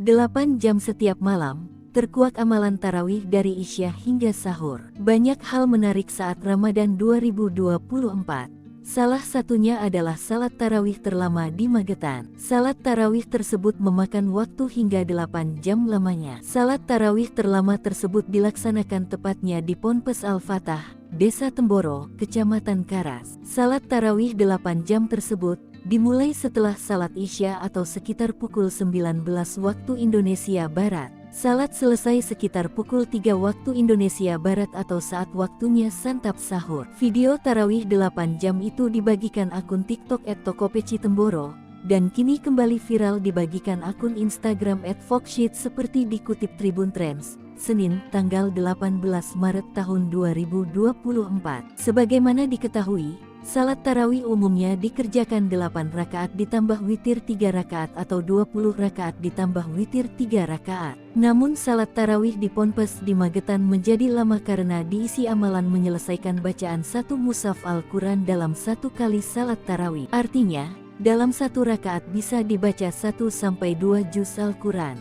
8 jam setiap malam, terkuak amalan tarawih dari Isya hingga sahur. Banyak hal menarik saat Ramadan 2024. Salah satunya adalah salat tarawih terlama di Magetan. Salat tarawih tersebut memakan waktu hingga 8 jam lamanya. Salat tarawih terlama tersebut dilaksanakan tepatnya di Ponpes Al-Fatah, Desa Temboro, Kecamatan Karas. Salat tarawih 8 jam tersebut dimulai setelah salat Isya atau sekitar pukul 19 waktu Indonesia Barat. Salat selesai sekitar pukul 3 waktu Indonesia Barat atau saat waktunya santap sahur. Video tarawih 8 jam itu dibagikan akun TikTok @tokopeci_temboro dan kini kembali viral dibagikan akun Instagram @foxshit seperti dikutip Tribun Trends, Senin, tanggal 18 Maret tahun 2024. Sebagaimana diketahui, salat tarawih umumnya dikerjakan 8 rakaat ditambah witir 3 rakaat atau 20 rakaat ditambah witir 3 rakaat. Namun salat tarawih di Ponpes di Magetan menjadi lama karena diisi amalan menyelesaikan bacaan satu mushaf Al-Quran dalam satu kali salat tarawih. Artinya, dalam satu rakaat bisa dibaca 1-2 juz Al-Quran.